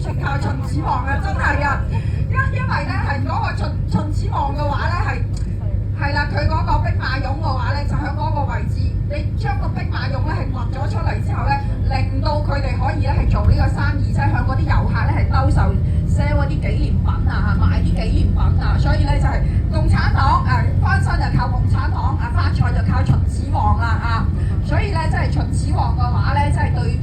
全靠秦始皇啊，真係啊！因為咧係嗰個秦始皇嘅話咧係啦，佢嗰個兵馬俑嘅話咧就喺嗰個位置，你將個兵馬俑咧係掘咗出嚟之後咧，令到佢哋可以咧係做呢個生意，即係向嗰啲遊客咧係兜售 sell 嗰啲紀念品啊，賣啲紀念品啊，所以咧就係共產黨翻身就靠共產黨發財就靠秦始皇啦所以咧即係秦始皇嘅話咧，即係對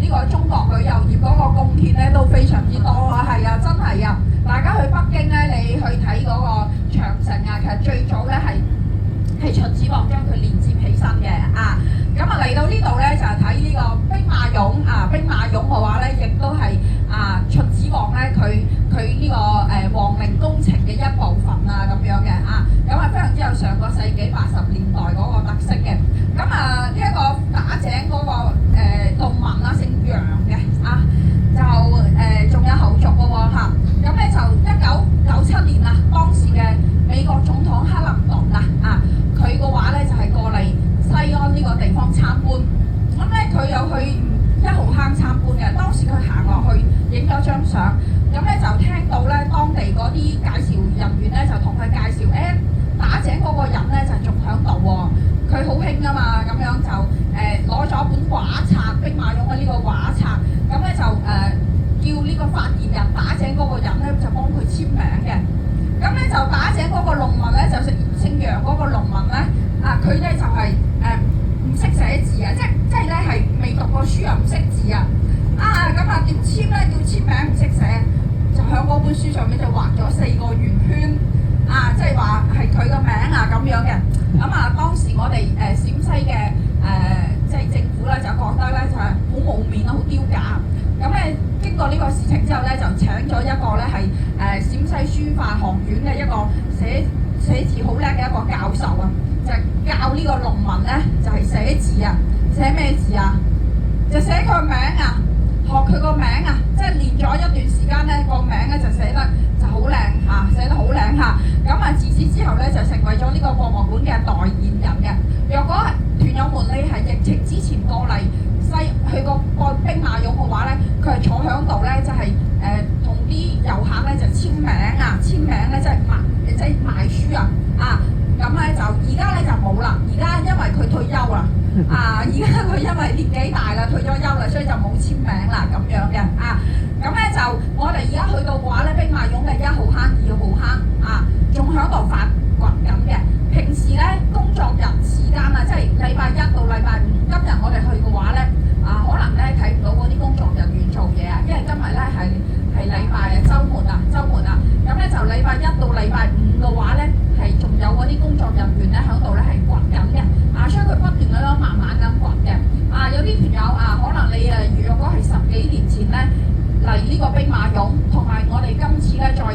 呢個中國旅遊業嗰個貢獻咧都非常之多啊，係啊，真係啊！大家去北京咧，你去睇嗰個長城啊，其實最早咧係秦始皇將佢連接起身嘅咁嚟到呢度咧就係睇呢個兵馬俑兵馬俑嘅話咧，亦都係秦始皇咧佢呢個皇陵工程嘅一部分咁樣嘅咁非常之有上個世紀80年代嗰個特色嘅。咁呢一個打井嗰個農民姓楊嘅就仲有後續嘅喎咁咧就1997年當時嘅美國總統克林頓佢嘅話咧就係過嚟西安呢個地方參觀，咁咧佢又去一號坑參觀嘅。當時佢行落去影咗張相，咁咧就聽到咧當地嗰啲介紹人員咧就同佢介紹，打井嗰個人咧就仲喺度喎，佢好興啊嘛，咁樣就攞咗本畫冊，兵馬俑嘅呢個畫冊，咁咧就叫呢個發現人打井嗰個人咧就幫佢簽名嘅。咁咧就打井嗰個農民咧就姓楊嗰個農民咧佢咧就係唔識寫字即係咧係未讀過書又唔識字咁點簽咧？叫簽名唔識寫，就喺嗰本書上面就畫咗4個圓圈即係話係佢個名咁樣嘅。咁當時我哋陝西嘅即係政府咧就覺得咧就係好冇面好丟架。咁咧經過呢個事情之後咧，就請咗一個咧係陝西書法學院嘅一個寫字好叻嘅一個教授就教呢個農民咧就係寫字寫咩字就寫佢個名學佢個名即係練咗一段時間咧，個名咧就寫得就好靚寫得好靚咁自此之後咧就成為咗呢個博物館嘅代言人嘅。若果團友們你係疫情之前過嚟去個兵馬俑嘅話咧，佢係坐喺度咧，就係同啲遊客咧就簽名簽名咧即係賣書咁咧就而家咧就冇啦，而家因為佢退休啦而家佢因為年紀大啦，退咗休啦，所以就冇簽名啦咁樣嘅咁咧就我哋而家去到嘅話咧，兵馬俑嘅1號坑、2號坑仲喺度發掘緊嘅。平時咧工作日時間即係禮拜1到禮拜5，今日我哋去嘅話咧可能咧睇唔到嗰啲工作人員做嘢因為今日咧係禮拜週末咁咧就禮拜1到禮拜5嘅話咧係仲有嗰啲工作人員咧喺度咧係掘緊嘅所以佢不斷咁樣慢慢咁掘嘅有啲朋友可能你若果係10幾年前咧嚟呢個兵馬俑，同埋我哋今次咧再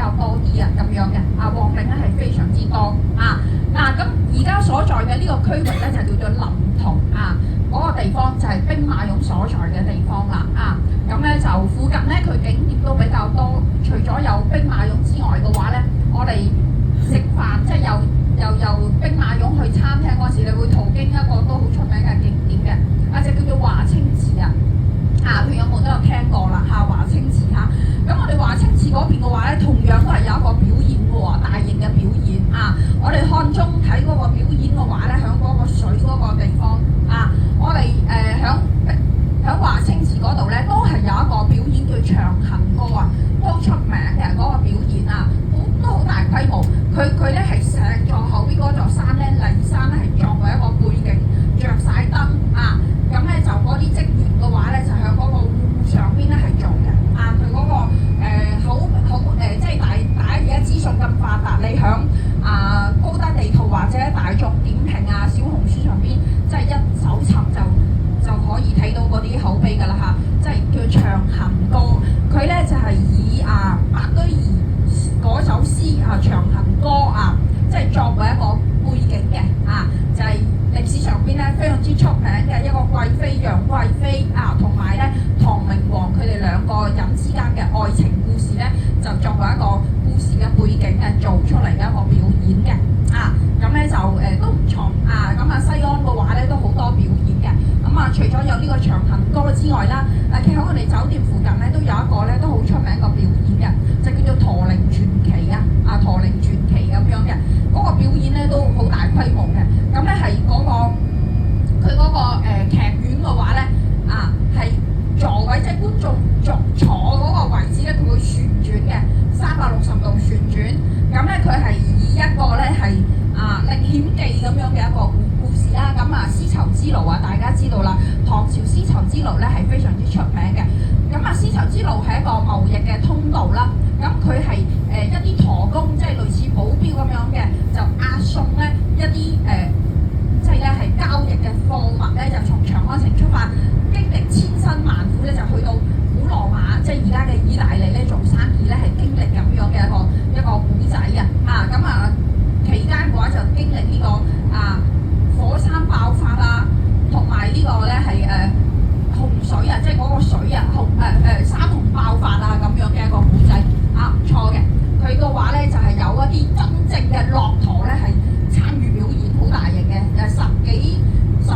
較多啲咁樣嘅，旺鼎咧係非常之多咁而家所在嘅呢個區域咧就叫做臨潼嗰個地方就係兵馬俑所在嘅地方啦咁咧就附近咧佢景點都比較多，除咗有兵馬俑之外嘅話咧，我哋食飯即係由兵馬俑去餐廳嗰時，你會途經一個都好出名嘅景點嘅，就叫做華清池朋友們都有聽過啦華清池咁我哋華清池嗰邊嘅話咧，同樣都係有一個表演嘅喎，大型嘅表演我哋看中睇嗰個表演嘅話咧，響嗰個水嗰個地方我哋響華清池嗰度咧，都係有一個表演叫長行歌都出名嘅嗰個表演都好大規模。佢咧係石座後邊嗰座山咧，泥山咧係作為一個背景，着晒燈咁咧就嗰啲職員嘅話咧，就喺嗰個湖上邊咧係做嘅佢嗰個好即係大家而家資訊咁發達，你響高德地圖或者大眾點評小紅書上邊，即係一搜尋就可以睇到嗰啲口碑㗎啦即係叫長行歌。佢咧就係以白居易嗰首詩長行歌即係作為一個背景嘅就係歷史上邊咧非常之出名嘅一個貴妃楊貴妃同埋咧唐明皇佢哋兩個人之間嘅愛情故事咧，就作為一個故事嘅背景做出嚟嘅一個表演嘅咁咧就都唔錯西安嘅話咧都好多表演嘅除咗有呢個長行歌之外啦，其實我哋酒店附近咧都有一個咧都好出名個表演嘅，就叫做駝鈴傳奇駝鈴傳奇咁樣嘅嗰個表演咧都好大規模嘅，咁咧係嗰個佢嗰個劇院嘅話咧係座位即係觀眾坐嗰個位置咧，佢會旋轉嘅360度旋轉，咁咧佢係以一個咧係歷險記咁樣嘅一個故事啦。咁絲綢之路大家知道啦，唐朝絲綢之路咧係非常之出名嘅。咁絲綢之路係一個貿易嘅通道啦。咁佢係一啲駝工，即係類似保鏢咁樣嘅，就押送咧一啲即係咧係交易嘅貨物咧，就從長安城出發，經歷千辛萬苦咧，就去到古羅馬，即係而家嘅意大利咧做生意咧，係經歷咁樣嘅一個古仔期間嘅話就經歷呢個火山爆發同埋呢個咧係洪水即係嗰個水山洪爆發咁樣嘅一個古仔唔錯嘅。佢嘅話咧就係有一啲真正嘅駱駝